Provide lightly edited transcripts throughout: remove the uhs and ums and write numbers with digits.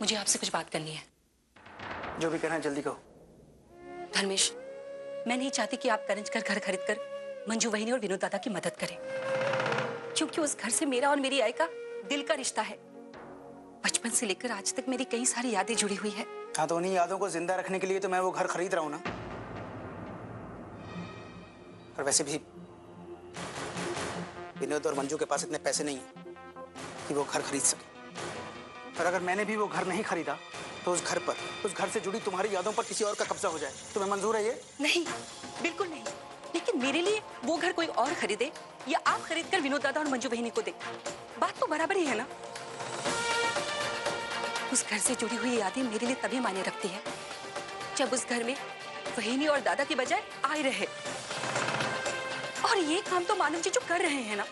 मुझे आपसे कुछ बात करनी है। जो भी कहना है जल्दी कहो। धर्मेश, मैं नहीं चाहती कि आप करंज कर घर खरीद कर मंजू वहिनी और विनोद दादा की मदद करें, क्योंकि उस घर से मेरा और मेरी आई का दिल का रिश्ता है। बचपन से लेकर आज तक मेरी कई सारी यादें जुड़ी हुई है। हाँ, तो उन्हीं यादों को जिंदा रखने के लिए तो मैं वो घर खरीद रहा हूँ ना। और वैसे भी विनोद और मंजू के पास इतने पैसे नहीं है कि वो घर खरीद सके। और अगर मैंने भी वो घर नहीं खरीदा तो उस घर से जुड़ी तुम्हारी यादों पर किसी और का कब्जा हो जाए। तुम्हें मंजूर है ये? नहीं, बिल्कुल नहीं। लेकिन मेरे लिए वो घर कोई और खरीदे या आप खरीद कर विनोद दादा और मंजू बहनी को दे, बात तो बराबर ही है ना। उस घर से जुड़ी हुई यादें मेरे लिए तभी मायने रखती है जब उस घर में बहनी और दादा की बजाय आई रहे। और ये काम तो मानव जी जो कर रहे हैं ना,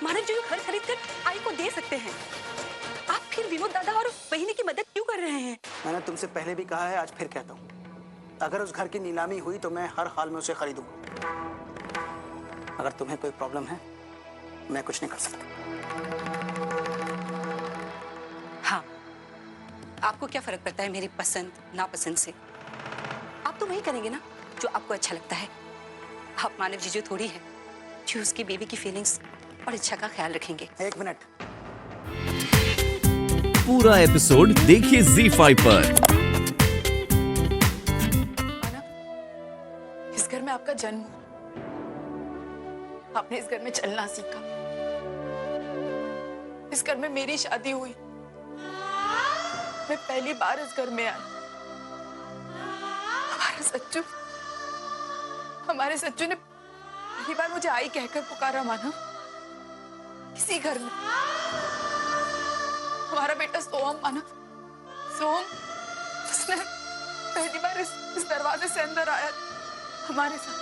मानव जी घर खरीद कर आई को दे सकते हैं। आप फिर विनोद दादा और बहनी की मदद क्यों कर रहे हैं? मैंने तुमसे पहले भी कहा है, आज फिर कहता हूँ, अगर उस घर की नीलामी हुई तो मैं हर हाल में उसे खरीदूंगा। अगर तुम्हें कोई प्रॉब्लम है, मैं कुछ नहीं कर सकता। हाँ, आपको क्या फर्क पड़ता है मेरी पसंद नापसंद से? आप तो वही करेंगे ना जो आपको अच्छा लगता है। आप मानव जीजू थोड़ी है जो उसकी बेबी की फीलिंग्स और इच्छा का ख्याल रखेंगे। एक मिनट। पूरा एपिसोड देखिए ZEE5 पर। इस घर में आपका जन्म, आपने इस घर में चलना सीखा, इस घर में मेरी शादी हुई, मैं पहली बार इस घर में आई। हमारे सच्चू ने पहली बार मुझे आई कहकर पुकारा माना। इसी घर में हमारा बेटा सोहम माना, सोहम उसने पहली बार इस दरवाजे से अंदर आया हमारे साथ।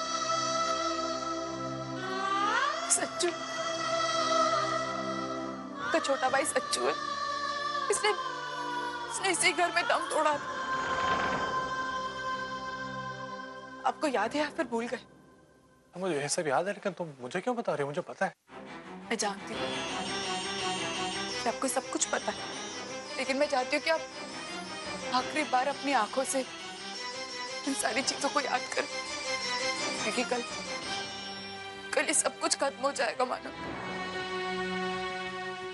सच्चू का छोटा भाई सच्चू है, इसने इसी घर में दम तोड़ा था। आपको याद है या फिर भूल गए? मुझे ये सब याद है, लेकिन तुम मुझे क्यों बता रही हो? मुझे पता है। मैं जानती हूँ कि आपको सब कुछ पता है, लेकिन मैं चाहती हूँ कि आप आखिरी बार अपनी आंखों से इन सारी चीजों को याद करें, क्योंकि कल ये सब कुछ खत्म हो जाएगा मानो।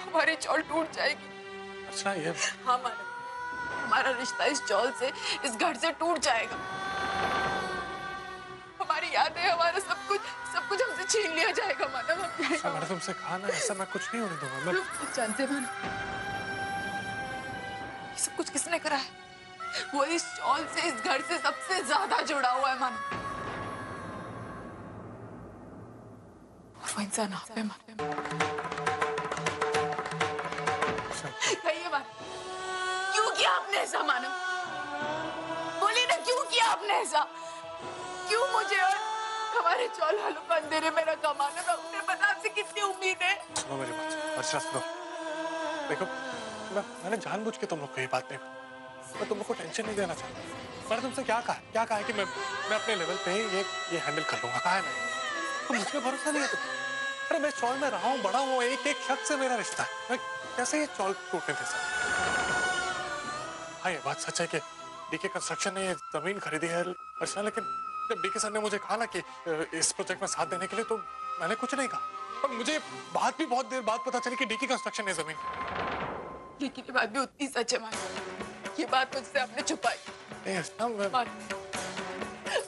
हमारी चौल टूट जाएगी। अच्छा, ये हाँ मानो, हमारा रिश्ता इस चौल से, इस घर से टूट जाएगा। हमारी यादें, हमारा सब कुछ हमसे छीन लिया जाएगा मानो। मैंने तुमसे कहा ना, ऐसा मैं कुछ नहीं होने दूंगा। मैं जानते मानो, ये सब कुछ किसने करा है? वो इस चौल से, इस घर से सबसे ज्यादा जुड़ा हुआ है मानो। और वो इंसान आप है मानो। कहिए मानो, क्यों किया आपने ऐसा मानो? बोलिए ना, क्यों किया आपने ऐसा? क्यों मुझे और हमारे चौल वालों को अंधेरे में रखा मानो? मैं अपने बता से कितनी उम्मीद है। सुनो मेरी बात, अच्छा सुनो। देखो, मैंने जानबूझ के तुम लोग को ये बात नहीं, मैं तुम लोग को टेंशन नहीं देना चाहता। मैंने तुमसे क्या कहा है कि मैं अपने लेवल पे ये हैंडल कर लूंगा। कहा है मैंने? तो मुझ पे भरोसा नहीं है तुम? अरे मैं चौल में रहा हूँ, बड़ा हूँ, एक शख्स से मेरा रिश्ता है। मैं कैसे ये चौल टूटने दे सकता? हाँ, ये बात सच है कि डीके कंस्ट्रक्शन ने ये जमीन खरीदी है अर्चना, लेकिन जब डीके सर ने मुझे कहा ना कि इस प्रोजेक्ट में साथ देने के लिए, तो मैंने कुछ नहीं कहा। और मुझे बात भी बहुत देर बाद पता चली कि डीके कंस्ट्रक्शन है जमीन। लेकिन ये बात भी उतनी सच है मानो। ये बात मुझसे आपने छुपाई नहीं अर्चना,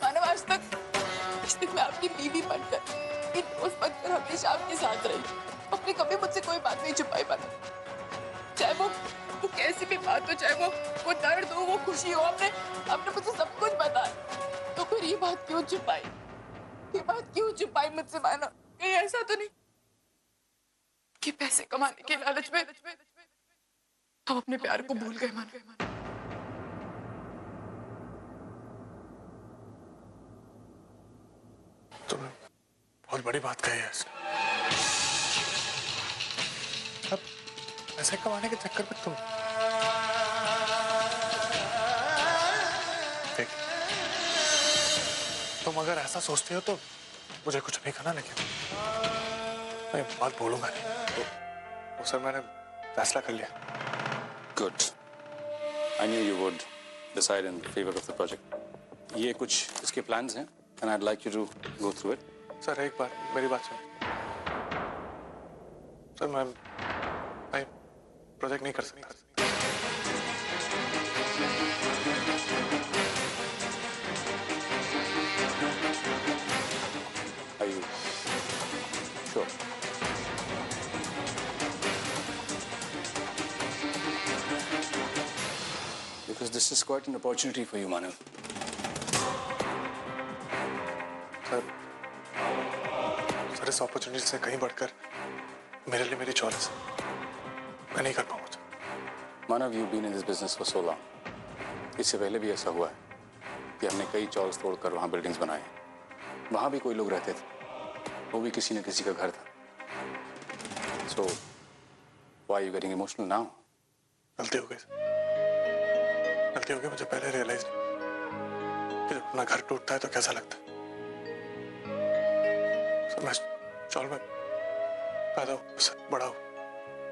मानव, आज तक मैं आपकी बीवी बनकर, एक दोस्त बनकर हमेशा आपके साथ रही। आपने कभी मुझसे कोई बात नहीं छुपाई मानो। चाहे वो कैसी भी बात हो, चाहे वो दर्द हो, वो खुशी हो, आपने मुझे सब कुछ बताया। तो फिर ये बात क्यों छुपाई? ये बात क्यों छुपाई मुझसे मानो? कहीं ऐसा तो नहीं कि पैसे कमाने के लालच में हम अपने प्यार को भूल गए मानो? तुमने बहुत बड़ी बात कही है। अब पैसे कमाने के चक्कर में तुम अगर ऐसा सोचते हो तो मुझे कुछ नहीं करना, लेकिन मैं बात बोलूंगा नहीं। तो सर, मैंने फैसला कर लिया। Good, I knew you would decide in favor of the project. ये कुछ इसके plans हैं, and I'd like you to go through it. Sir एक बार मेरी बात सुन। सर मैं प्रोजेक्ट नहीं कर सकता। Are you sure? Because this is quite an opportunity for you, Manav. Sir इस अपॉर्चुनिटी से कहीं बढ़कर मेरे लिए मेरी चॉइस मैं नहीं कर पाऊंगा। Manav, you've been in this business for so long. इससे पहले भी ऐसा हुआ है कि हमने कई चॉल्स तोड़कर वहाँ बिल्डिंग्स बनाए। वहाँ भी कोई लोग रहते थे, वो भी किसी न किसी का घर था। So, why are you getting emotional now? गलती हो गई मुझे पहले रियलाइज नहीं कि जब अपना घर टूटता है तो कैसा लगता है। सर मैं चॉल में पैदा हूँ, बड़ा हूँ।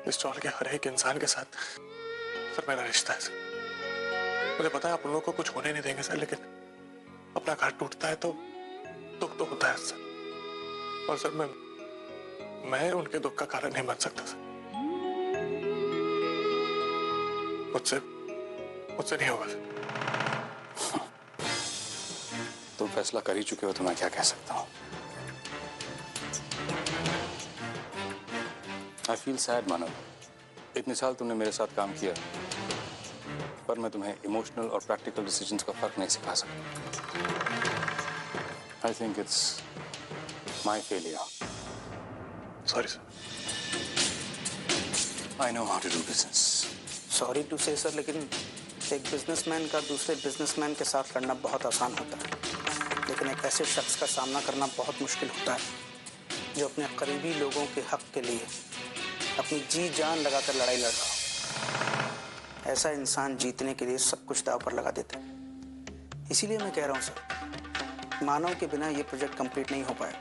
इस चॉल के हर एक इंसान के साथ सर मेरा रिश्ता है सर। मुझे पता है आप उन लोगों को कुछ होने नहीं देंगे सर, लेकिन अपना घर टूटता है तो दुख तो होता है सर। और सर मैं उनके दुख का कारण नहीं बन सकता सर। मुझसे नहीं होगा सर। तुम फैसला कर ही चुके हो तो मैं क्या कह सकता हूँ। I feel sad, मानव। इतने साल तुमने मेरे साथ काम किया, पर मैं तुम्हें इमोशनल और प्रैक्टिकल डिसीजंस का फर्क नहीं सिखा सकता। I think it's my failure. Sorry sir. I know how to do business. Sorry to say sir, लेकिन एक बिजनेसमैन का दूसरे बिजनेसमैन के साथ लड़ना बहुत आसान होता है, लेकिन एक ऐसे शख्स का सामना करना बहुत मुश्किल होता है जो अपने करीबी लोगों के हक के लिए अपनी जी जान लगाकर लड़ाई लड़ रहा हो। ऐसा इंसान जीतने के लिए सब कुछ दांव पर लगा देता है। इसीलिए मैं कह रहा हूँ सर, मानव के बिना ये प्रोजेक्ट कंप्लीट नहीं हो पाएगा।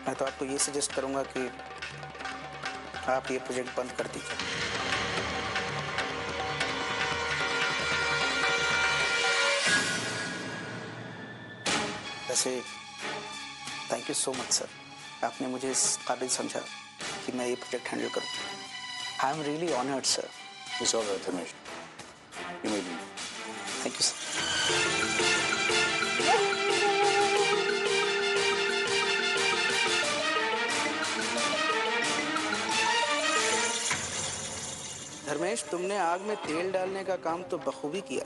मैं तो आपको ये सजेस्ट करूँगा कि आप ये प्रोजेक्ट बंद कर दीजिए। वैसे thank you so much sir, आपने मुझे इस काबिल समझा कि मैं ये प्रोजेक्ट हैंडल करूँ। I am really honoured sir. It's all right, Ramesh. You may leave. Thank you sir. Dharmesh, तुमने आग में तेल डालने का काम तो बखूबी किया,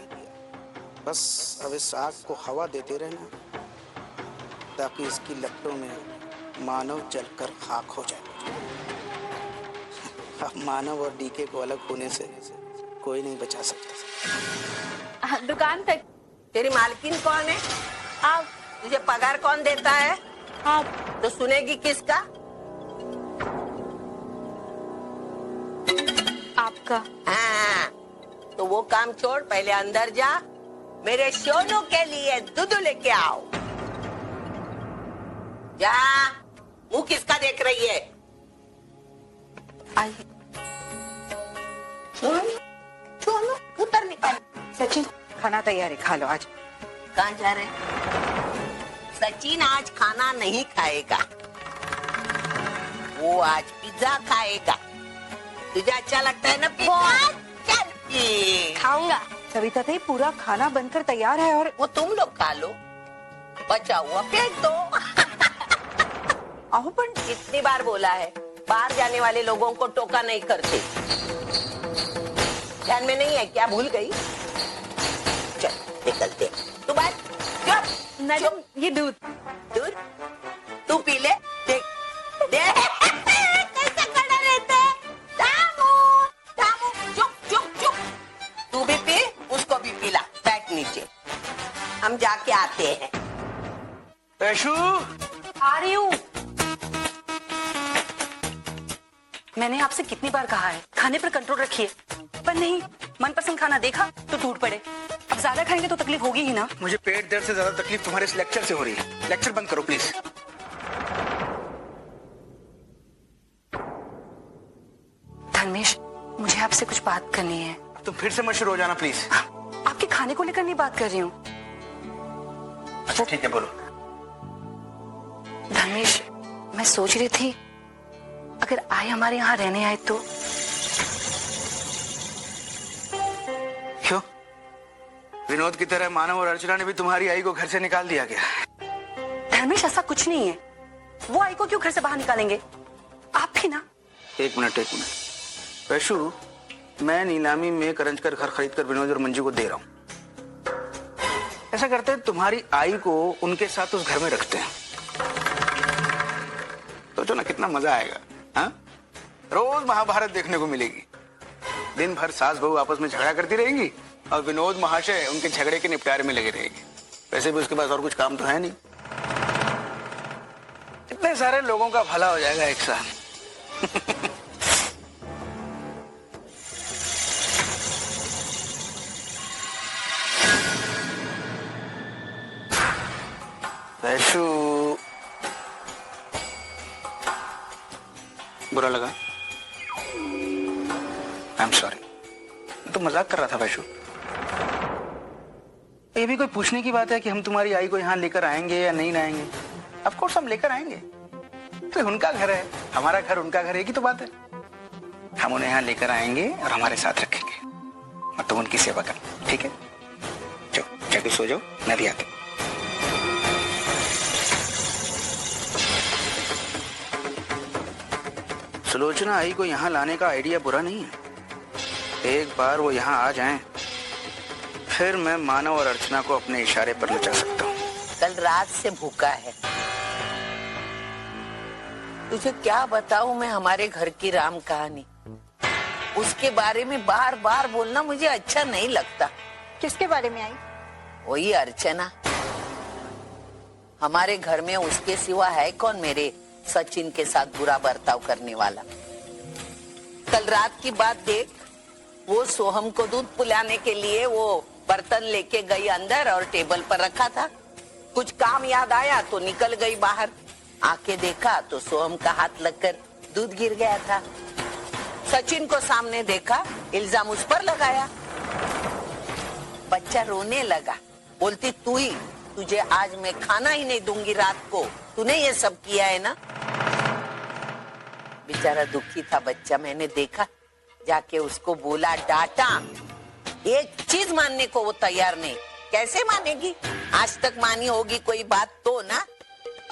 बस अब इस आग को हवा देते रहना ताकि इसकी लपटों में मानव जलकर खाक हो जाए। अब मानव और डीके को अलग होने से कोई नहीं बचा सकता। दुकान तक। तेरी मालकिन कौन है? आप। तुझे पगार कौन देता है? आप। तो सुनेगी किसका? आपका। हाँ, तो वो काम छोड़, पहले अंदर जा, मेरे सोनू के लिए दूध लेके आओ। जा, मुंह किसका देख रही है? आई सोनू उतर निकल। सचिन, खाना तैयार है, खा लो आज। कहाँ जा रहे? सचिन आज खाना नहीं खाएगा, वो आज पिज्जा खाएगा। तुझे अच्छा लगता है ना पिज्जा? चल खाऊंगा। सविता थे, पूरा खाना बनकर तैयार है और वो तुम लोग खा लो, बचा हुआ फेंक दो। आओ, पर कितनी बार बोला है, बाहर जाने वाले लोगों को टोका नहीं करते। ध्यान में नहीं है क्या? भूल गई? चल निकलते। तू बात मैडम, ये दूध। दूध तू पी ले। देख देख कैसा खड़ा रहता है। दामू दामू, चुप चुप चुप। तू भी पी, उसको भी पिला। बैठ नीचे, हम जाके आते हैं। ऐशू, आ रही हूँ। मैंने आपसे कितनी बार कहा है खाने पर कंट्रोल रखिए, पर नहीं। मनपसंद खाना देखा तो टूट पड़े। अब ज्यादा खाएंगे तो तकलीफ होगी ही ना। मुझे पेट दर्द से ज्यादा तकलीफ तुम्हारे इस लेक्चर से हो रही है। लेक्चर बंद करो प्लीज। धर्मेश, मुझे आपसे कुछ बात करनी है। तुम फिर से मत शुरू हो जाना प्लीज। आपके खाने को लेकर नहीं बात कर रही हूँ। अच्छा ठीक है, बोलो। धर्मेश, मैं सोच रही थी अगर आए हमारे यहाँ रहने आए तो। क्यों? विनोद की तरह मानव और अर्चना ने भी तुम्हारी आई को घर से निकाल दिया क्या? धर्मेश, ऐसा कुछ नहीं है। वो आई को क्यों घर से बाहर निकालेंगे? आप भी ना। एक मिनट। वैशु, मैं नीलामी में करंज कर घर खरीद कर विनोद और मंजू को दे रहा हूँ। ऐसा करते हैं, तुम्हारी आई को उनके साथ उस घर में रखते हैं। सोचो ना कितना मजा आएगा। हाँ, रोज महाभारत देखने को मिलेगी। दिन भर सास बहू आपस में झगड़ा करती रहेंगी और विनोद महाशय उनके झगड़े के निपटारे में लगे रहेंगे। वैसे भी उसके पास और कुछ काम तो है नहीं। इतने सारे लोगों का भला हो जाएगा एक साथ। वैशु, बुरा लगा? I am sorry. मैं तो मजाक कर रहा था वैशु। ये भी कोई पूछने की बात है कि हम तुम्हारी आई को यहाँ लेकर आएंगे या नहीं लाएंगे? ऑफ कोर्स हम लेकर आएंगे। तो उनका घर है, हमारा घर उनका घर, एक ही तो बात है। हम उन्हें यहाँ लेकर आएंगे और हमारे साथ रखेंगे और तुम उनकी सेवा करना, ठीक है? जाओ, जाके सो जाओ, मैं भी आता हूं। सुलोचना आई को यहाँ लाने का आइडिया बुरा नहीं है। एक बार वो यहाँ आ जाएं, फिर मैं मानव और अर्चना को अपने इशारे पर नचा सकता हूँ। कल रात से भूखा है। तुझे क्या बताऊं मैं हमारे घर की राम कहानी। उसके बारे में बार बार बोलना मुझे अच्छा नहीं लगता। किसके बारे में आई? वही अर्चना। हमारे घर में उसके सिवा है कौन मेरे सचिन के साथ बुरा बर्ताव करने वाला। कल रात की बात देख, वो सोहम को दूध पिलाने के लिए वो बर्तन लेके गई अंदर और टेबल पर रखा था। कुछ काम याद आया तो निकल गई बाहर। आके देखा तो सोहम का हाथ लगकर दूध गिर गया था। सचिन को सामने देखा, इल्जाम उस पर लगाया। बच्चा रोने लगा, बोलती तुझे आज मैं खाना ही नहीं दूंगी रात को, तूने ये सब किया है ना। बेचारा दुखी था बच्चा। मैंने देखा, जाके उसको बोला, डांटा। एक चीज मानने को वो तैयार नहीं। कैसे मानेगी? आज तक मानी होगी कोई बात तो ना।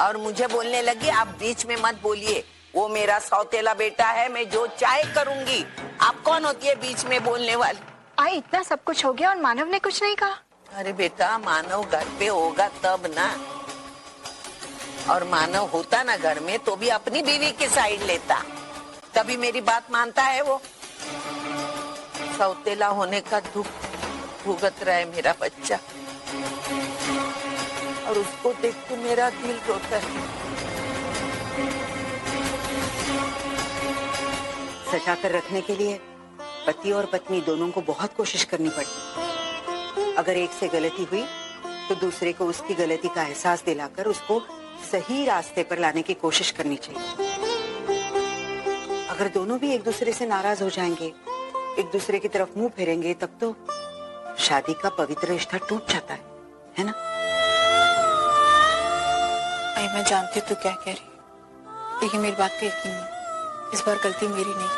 और मुझे बोलने लगी, आप बीच में मत बोलिए, वो मेरा सौतेला बेटा है, मैं जो चाहे करूंगी। आप कौन होती है बीच में बोलने वाली? आई, इतना सब कुछ हो गया और मानव ने कुछ नहीं कहा? अरे बेटा, मानव घर पे होगा तब ना। और मानव होता ना घर में तो भी अपनी बीवी की साइड लेता। कभी मेरी बात मानता है वो? सौतेला होने का दुख भुगत रहा है मेरा बच्चा, और उसको देख के मेरा दिल रोता है। सजा कर रखने के लिए पति और पत्नी दोनों को बहुत कोशिश करनी पड़ती। अगर एक से गलती हुई तो दूसरे को उसकी गलती का एहसास दिलाकर उसको सही रास्ते पर लाने की कोशिश करनी चाहिए। अगर दोनों भी एक दूसरे से नाराज हो जाएंगे, एक दूसरे की तरफ मुंह फेरेंगे, तब तो शादी का पवित्र रिश्ता टूट जाता है ना? आई, मैं जानती हूँ तू क्या कह रही, लेकिन मेरी बात का यकीन नहीं। इस बार गलती मेरी नहीं।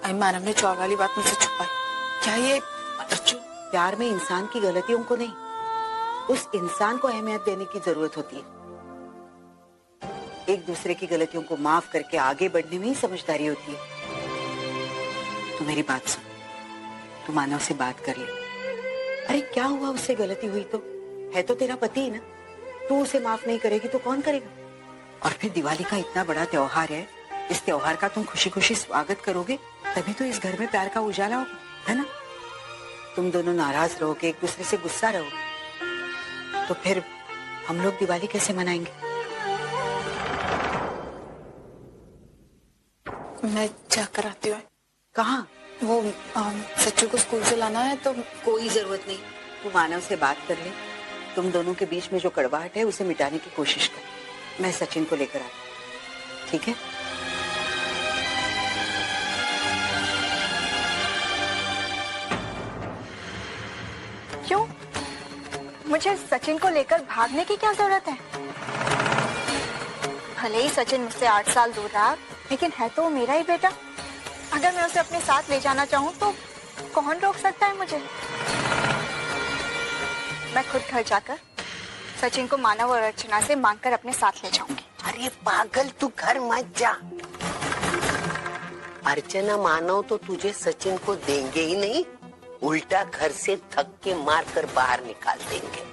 आई, मानव ने चौर वाली बात मुझसे छुपाई। क्या ये अच्छू, प्यार में इंसान की गलतियों को नहीं, उस इंसान को अहमियत देने की जरूरत होती है। एक दूसरे की गलतियों को माफ करके आगे बढ़ने में ही समझदारी होती है। तू मेरी बात सुन, तू मानव से बात कर ले। अरे क्या हुआ, उससे गलती हुई तो है तो तेरा पति ही ना। तू उसे माफ नहीं करेगी तो कौन करेगा? और फिर दिवाली का इतना बड़ा त्योहार है, इस त्योहार का तुम खुशी खुशी स्वागत करोगे, तभी तो इस घर में प्यार का उजाला होगा, है ना? तुम दोनों नाराज रहोगे, एक दूसरे से गुस्सा रहोगे, तो फिर हम लोग दिवाली कैसे मनाएंगे? मैं जाकर आती हूँ। कहाँ? वो सच्चू को स्कूल से लाना है तो। कोई जरूरत नहीं, तू मानव से बात कर ले। तुम दोनों के बीच में जो कड़वाहट है उसे मिटाने की कोशिश कर। मैं सचिन को लेकर आती हूँ, ठीक है? मुझे सचिन को लेकर भागने की क्या जरूरत है? भले ही सचिन मुझसे 8 साल दूर रहा, लेकिन है तो वो मेरा ही बेटा। अगर मैं उसे अपने साथ ले जाना चाहूँ तो कौन रोक सकता है मुझे? मैं खुद घर जाकर सचिन को मानव और अर्चना से मांगकर अपने साथ ले जाऊंगी। अरे पागल, तू घर मत जा। अर्चना मानव तो तुझे सचिन को देंगे ही नहीं, उल्टा घर से धक्के मार कर बाहर निकाल देंगे।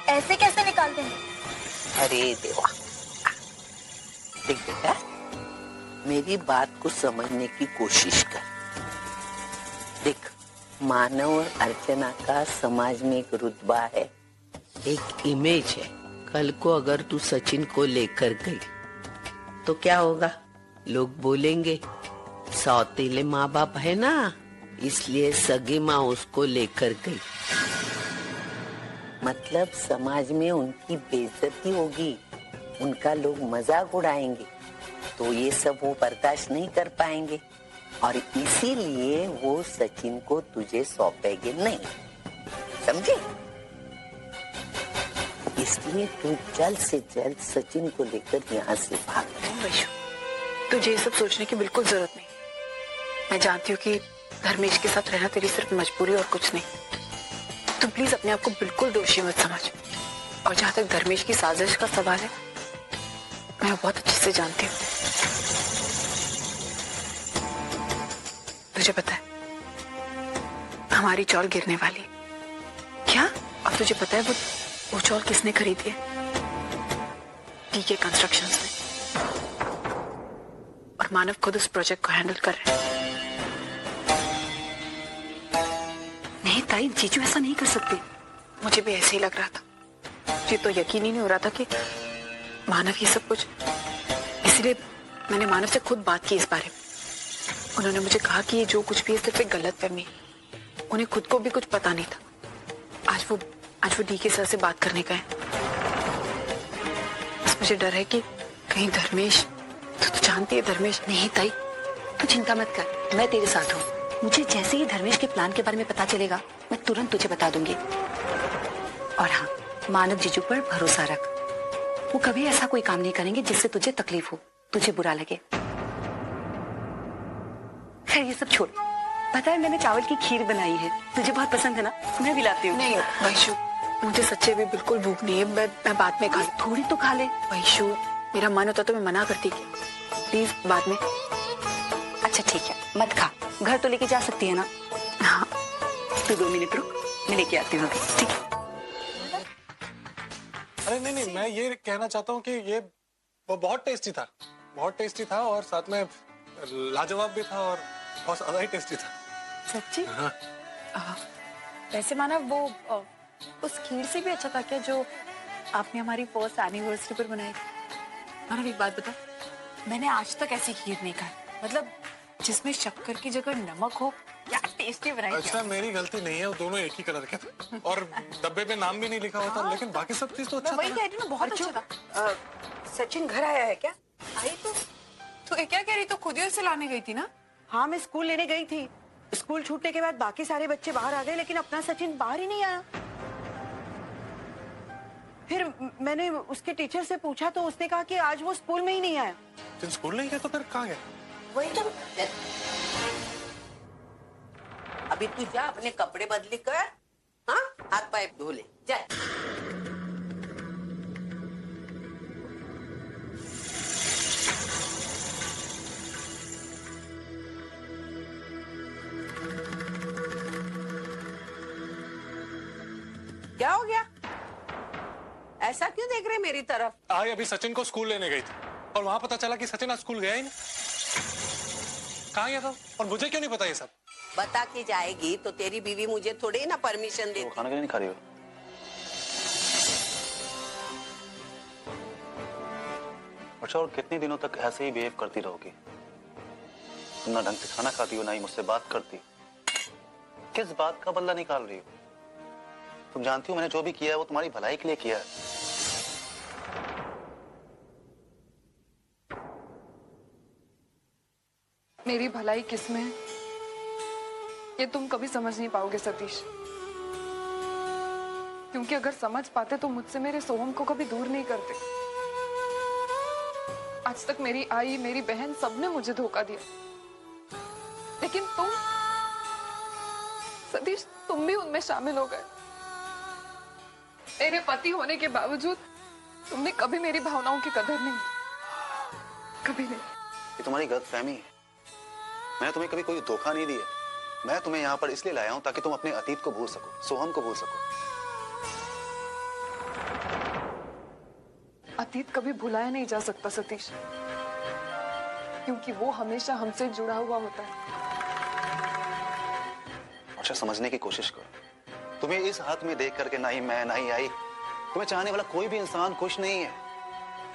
ऐसे कैसे निकाल देंगे? अरे देवा, देख बेटा, मेरी बात को समझने की कोशिश कर। देख, मानव और अर्चना का समाज में एक रुतबा है, एक इमेज है। कल को अगर तू सचिन को लेकर गई तो क्या होगा? लोग बोलेंगे सौतेले माँ बाप है ना, इसलिए सगी माँ उसको लेकर गई। मतलब समाज में उनकी बेइज्जती होगी, उनका लोग मजाक उड़ाएंगे, तो ये सब वो बर्दाश्त नहीं कर पाएंगे और इसीलिए वो सचिन को तुझे सौंपेंगे नहीं, समझे? इसलिए तू जल्द से जल्द सचिन को लेकर यहाँ से भाग। वैशु, तुझे ये सब सोचने की बिल्कुल जरूरत नहीं। मैं जानती हूँ कि धर्मेश के साथ रहना तेरी सिर्फ मजबूरी और कुछ नहीं। तुम प्लीज अपने आप को बिल्कुल दोषी मत समझ। और जहां तक धर्मेश की साजिश का सवाल है, मैं बहुत अच्छे से जानती हूँ। तुझे पता है हमारी चौल गिरने वाली है। क्या? और तुझे पता है वो चौल किसने खरीदी है? टीके कंस्ट्रक्शंस ने। और मानव खुद उस प्रोजेक्ट को हैंडल कर रहे हैं। नहीं ताई, जीजू ऐसा नहीं कर सकते। मुझे भी ऐसे ही लग रहा था। मुझे तो यकीन ही नहीं हो रहा था कि मानव ये सब कुछ। इसलिए मैंने मानव से खुद बात की इस बारे में। उन्होंने मुझे कहा कि ये जो कुछ भी है सिर्फ एक गलतफहमी है। उन्हें खुद को भी कुछ पता नहीं था। आज वो डीके सर से बात करने का है। बस मुझे डर है कि कहीं धर्मेश, तो जानती है धर्मेश। नहीं ताई, तू चिंता मत कर, मैं तेरे साथ हूँ। मुझे जैसे ही धर्मेश के प्लान के बारे में पता चलेगा, मैं तुरंत तुझे बता दूंगी। और हाँ, मानव जीजू पर भरोसा रख। वो कभी ऐसा कोई काम नहीं करेंगे जिससे तुझे तकलीफ हो, तुझे बुरा लगे। खैर ये सब छोड़। पता है मैंने चावल की खीर बनाई है, तुझे बहुत पसंद है ना? मैं भी लाती हूँ। नहीं वैशु, मुझे सच्चे भी बिल्कुल भूख नहीं है। मैं बाद में खा लूँ। थोड़ी तो खा ले। वैशु, मेरा मन होता तो मैं मना करती। प्लीज बाद में। अच्छा ठीक है, मत खा। घर तो लेके जा सकती है ना? हाँ, तू 2 मिनट रुक, मैं लेके आती हूँ। ठीक है? अरे नहीं, मैं ये कहना चाहता हूँ कि ये वो बहुत टेस्टी था, बहुत टेस्टी था, और साथ में लाजवाब भी था और बहुत ज्यादा ही टेस्टी था। सच्ची? हाँ। वैसे मानव वो उस खीर से भी अच्छा था क्या जो आपने हमारी फर्स्ट एनिवर्सरी पर बनाई थी? मानव एक बात बता, मैंने आज तक ऐसी खीर नहीं खाई। मतलब जिसमें शक्कर की जगह नमक हो। क्या टेस्टी बनाई। अच्छा, मेरी गलती नहीं है, वो दोनों एक ही कलर के थे और डब्बे पे नाम भी नहीं लिखा हुआ था। लेकिन बाकी सब चीज तो अच्छा था। वही कह रही हूँ, बहुत अच्छा था। सचिन घर आया है क्या? आई तो क्या कह रही? तो खुद ही उसे लाने गई थी ना? हाँ, मैं स्कूल लेने गई थी। स्कूल छूटने के बाद बाकी सारे बच्चे बाहर आ गए, लेकिन अपना सचिन बाहर ही नहीं आया। फिर मैंने उसके टीचर से पूछा तो उसने कहा कि आज वो स्कूल में ही नहीं आया। तुम स्कूल नहीं गया तो फिर कहाँ गया? वही तो। अभी तू जा, अपने कपड़े बदली कर, हाँ, हाथ पाइप धो ले, जा। क्या हो गया? ऐसा क्यों देख रहे मेरी तरफ? आज अभी सचिन को स्कूल लेने गई थी और वहां पता चला कि सचिन आज स्कूल गया ही नहीं। कहाँ गया था और मुझे क्यों नहीं पता ये सब? बता के जाएगी तो तेरी बीवी मुझे थोड़ी ही ना परमिशन देती। खाना क्यों नहीं खा रही हो? अच्छा, और कितने दिनों तक ऐसे ही बिहेव करती रहोगी? तुम ना ढंग से खाना खाती हो, ना ही मुझसे बात करती। किस बात का बदला निकाल रही हो? तुम जानती हो मैंने जो भी किया है वो तुम्हारी भलाई के लिए किया है। मेरी भलाई किसमें है ये तुम कभी समझ नहीं पाओगे सतीश। क्योंकि अगर समझ पाते तो मुझसे मेरे सोहम को कभी दूर नहीं करते। आज तक मेरी आई, मेरी बहन, सबने मुझे धोखा दिया, लेकिन तुम सतीश, तुम भी उनमें शामिल हो गए। मेरे पति होने के बावजूद तुमने कभी मेरी भावनाओं की कदर नहीं, कभी नहीं। ये तुम्हारी गलतफहमी है। मैंने तुम्हें कभी कोई धोखा नहीं दिया। मैं तुम्हें यहाँ पर इसलिए लाया हूँ ताकि तुम अपने अतीत को भूल सको, सोहम को भूल सको। अतीत कभी भुलाया नहीं जा सकता सतीश, क्योंकि वो हमेशा हमसे जुड़ा हुआ होता है। अच्छा, समझने की कोशिश करो। तुम्हें इस हाथ में देख करके ना ही मैं ना ही आई, तुम्हें चाहने वाला कोई भी इंसान खुश नहीं है।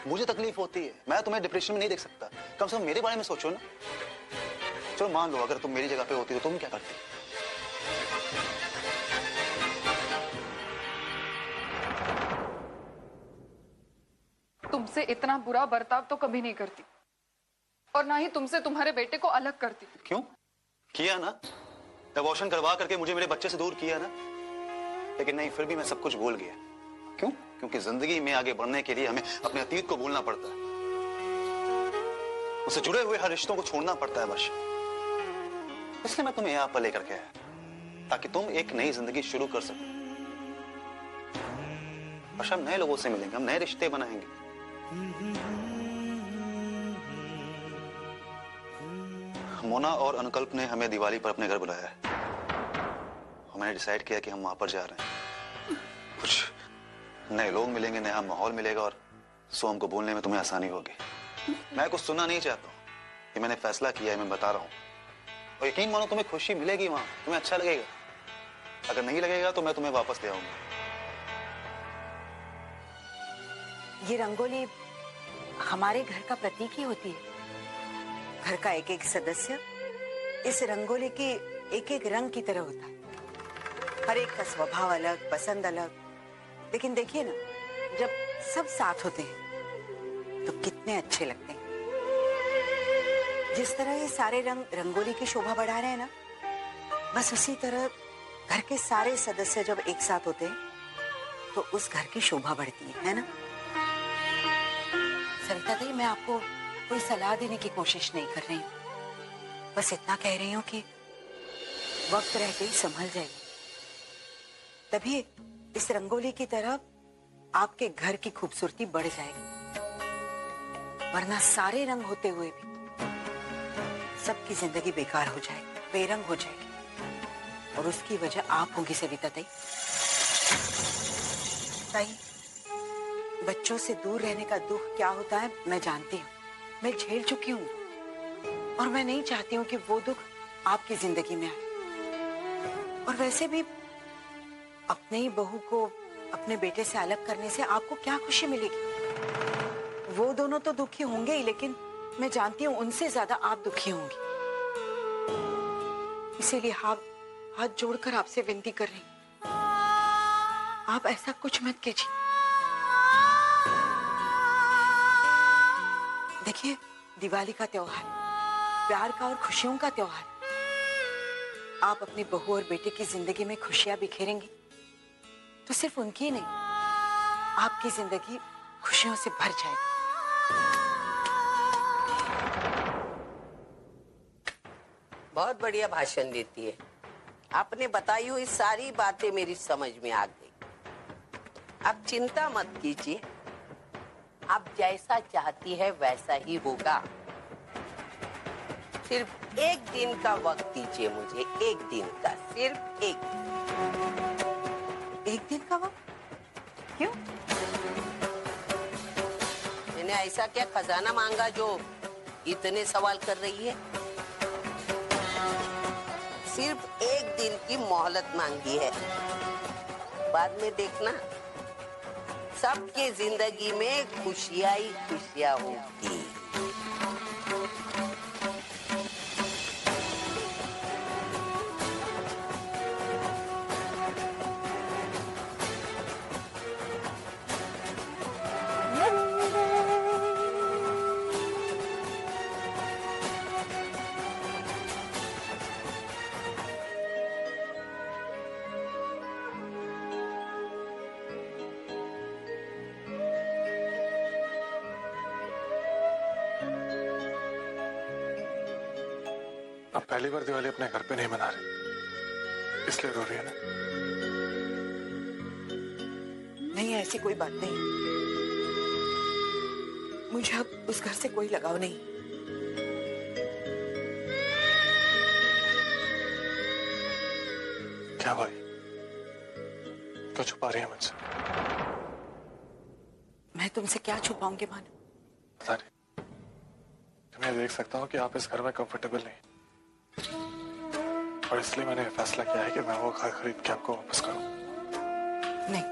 मुझे तकलीफ होती है, मैं तुम्हें डिप्रेशन में नहीं देख सकता। कम से कम मेरे बारे में सोचो ना। चलो मान लो अगर तुम मेरी जगह पे होती तो तुम क्या करती? तुमसे इतना बुरा बर्ताव तो कभी नहीं करती, और ना ही तुमसे तुम्हारे बेटे को अलग करती। क्यों? किया ना, अबॉर्शन करवा करके मुझे मेरे बच्चे से दूर किया ना। लेकिन नहीं, फिर भी मैं सब कुछ भूल गया। क्यों? क्योंकि जिंदगी में आगे बढ़ने के लिए हमें अपने अतीत को भूलना पड़ता है, उससे जुड़े हुए हर रिश्तों को छोड़ना पड़ता है बस। इसलिए मैं तुम्हें यहाँ पर लेकर के आया, ताकि तुम एक नई जिंदगी शुरू कर सको। और हम नए लोगों से मिलेंगे, हम नए रिश्ते बनाएंगे। मोना और अनुकल्प ने हमें दिवाली पर अपने घर बुलाया है और मैंने डिसाइड किया कि हम वहां पर जा रहे हैं। कुछ नए लोग मिलेंगे, नया माहौल मिलेगा और सोम को भूलने में तुम्हें आसानी होगी। मैं कुछ सुनना नहीं चाहता हूँ, ये मैंने फैसला किया है, मैं बता रहा हूँ। और यकीन मानो तुम्हें खुशी मिलेगी वहां, तुम्हें अच्छा लगेगा। अगर नहीं लगेगा तो मैं तुम्हें वापस ले आऊंगा। ये रंगोली हमारे घर का प्रतीक ही होती है। घर का एक एक सदस्य इस रंगोली के एक एक रंग की तरह होता है। हर एक का स्वभाव अलग, पसंद अलग। लेकिन देखिए ना, जब सब साथ होते हैं तो कितने अच्छे लगते हैं। जिस तरह ये सारे रंग रंगोली की शोभा बढ़ा रहे हैं ना, बस उसी तरह घर के सारे सदस्य जब एक साथ होते हैं तो उस घर की शोभा बढ़ती है ना? सरिता दी, मैं आपको कोई सलाह देने की कोशिश नहीं कर रही हूँ, बस इतना कह रही हूँ कि वक्त रहते ही संभल जाइए, तभी इस रंगोली की तरह आपके घर की खूबसूरती बढ़ जाएगी। वरना सारे रंग होते हुए भी सबकी जिंदगी बेकार हो जाएगी, बेरंग हो जाएगी, और उसकी वजह आप होंगी सविता ताई। ताई, बच्चों से दूर रहने का दुख क्या होता है मैं जानती हूँ, मैं झेल चुकी हूँ, और मैं नहीं चाहती हूँ कि वो दुख आपकी जिंदगी में आए। और वैसे भी अपने ही बहू को अपने बेटे से अलग करने से आपको क्या खुशी मिलेगी? वो दोनों तो दुखी होंगे ही, लेकिन मैं जानती हूँ उनसे ज्यादा आप दुखी होंगी। इसीलिए हाथ जोड़कर आपसे विनती कर रही हूँ, आप ऐसा कुछ मत कीजिए। देखिए, दिवाली का त्योहार, प्यार का और खुशियों का त्योहार। आप अपनी बहू और बेटे की जिंदगी में खुशियां बिखेरेंगी तो सिर्फ उनकी ही नहीं, आपकी जिंदगी खुशियों से भर जाएगी। बहुत बढ़िया भाषण देती है। आपने बताई हुई सारी बातें मेरी समझ में आ गई। आप चिंता मत कीजिए, आप जैसा चाहती है वैसा ही होगा। सिर्फ एक दिन का वक्त दीजिए मुझे, एक दिन का, सिर्फ एक दिन का वक्त? क्यों? मैंने ऐसा क्या खजाना मांगा जो इतने सवाल कर रही है? सिर्फ एक दिन की मोहलत मांगी है, बाद में देखना सबके जिंदगी में खुशियां ही खुशियां होगी। पहली बार दिवाली अपने घर पे नहीं मना रहे, इसलिए रो रही है ना? नहीं, ऐसी कोई बात नहीं। मुझे अब उस घर से कोई लगाव नहीं। क्या भाई, क्यों छुपा रही है मुझसे? मैं तुमसे क्या छुपाऊंगी मानो? पता नहीं, मैं देख सकता हूँ कि आप इस घर में कंफर्टेबल नहीं, और इसलिए मैंने फैसला किया है कि मैं वो घर खरीद के आपको वापस करूँ। नहीं,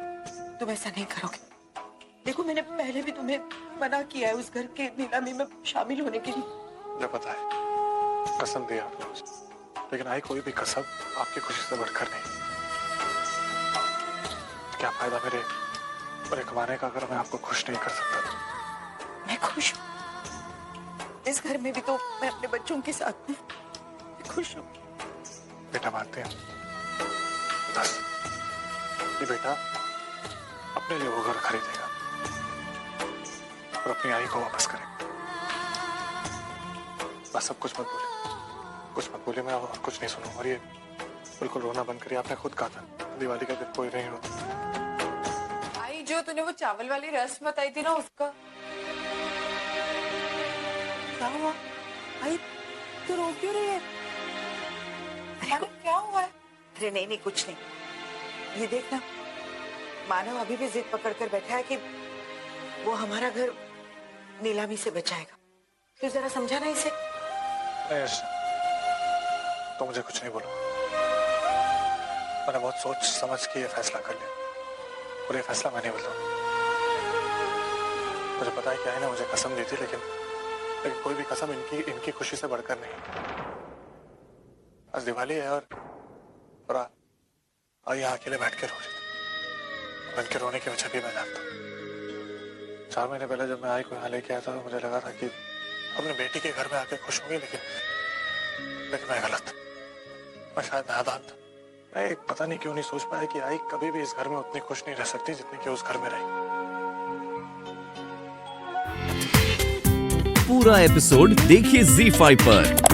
तुम ऐसा नहीं करोगे। देखो, मैंने पहले भी तुम्हें मना किया है उस घर के नीलामी में शामिल होने के लिए। मुझे पता है, कसम दी आपने मुझे, लेकिन आई कोई भी कसम आपकी खुशी से बढ़कर नहीं। क्या फायदा मेरे कमाने का अगर मैं आपको खुश नहीं कर सकता? मैं खुश हूँ। इस घर में भी तो मैं अपने बच्चों के साथ हूँ। मैं खुश हूँ। बेटा मानते हैं बस ये बेटा अपने लिए वो घर खरीदेगा और अपनी आई को वापस करेगा। बस अब कुछ मत बोले, मैं और कुछ नहीं सुनूंगा। और ये बिल्कुल रोना बंद करिए। आपने खुद कहा था दिवाली का दिन कोई नहीं रोता। आई, जो तूने वो चावल वाली रस्म बताई थी ना, उसका क्या हुआ? आई, तू रो क्यों रही है? अरे क्या हुआ है? अरे नहीं, कुछ नहीं। ये देखना, मानव अभी भी जिद पकड़ कर बैठा है कि वो हमारा घर नीलामी से बचाएगा। तो जरा समझाना इसे। नहीं अर्चना, तो मुझे कुछ नहीं बोलो। मैंने बहुत सोच समझ के ये फैसला कर लिया, और ये फैसला मैं नहीं बदलूंगा। मुझे पता है कि आई ने मुझे कसम दी थी, लेकिन कोई भी कसम इनकी खुशी से बढ़कर नहीं। आज दिवाली है और आई यहाँ अकेले बैठ के रो रही। उनके रोने की वजह भी मैं जानता हूँ। 4 महीने पहले जब मैं आई को यहाँ लेके आया था, तो मुझे लगा था कि अपने बेटी के घर में आके खुश होंगी, लेकिन मैं गलत। मैं शायद नादान था। मैं पता नहीं क्यों नहीं सोच पाया कि आई कभी भी इस घर में उतनी खुश नहीं रह सकती जितनी कि उस घर में रही। पूरा एपिसोड देखिए ZEE5 पर।